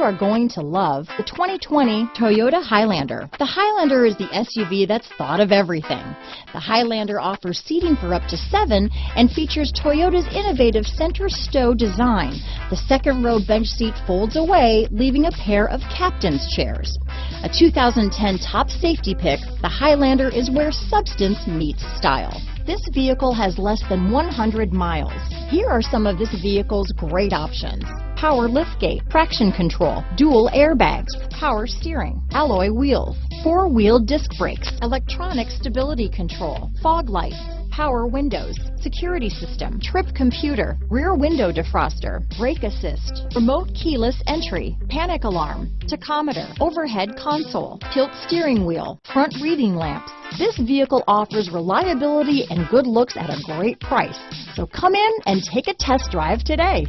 are going to love the 2020 Toyota Highlander. The Highlander is the SUV that's thought of everything. The Highlander offers seating for up to 7 and features Toyota's innovative center stow design. The second row bench seat folds away, leaving a pair of captain's chairs. A 2010 top safety pick, the Highlander is where substance meets style. This vehicle has less than 100 miles. Here are some of this vehicle's great options: power liftgate, traction control, dual airbags, power steering, alloy wheels, 4-wheel disc brakes, electronic stability control, fog lights, power windows, security system, trip computer, rear window defroster, brake assist, remote keyless entry, panic alarm, tachometer, overhead console, tilt steering wheel, front reading lamps. This vehicle offers reliability and good looks at a great price. So come in and take a test drive today.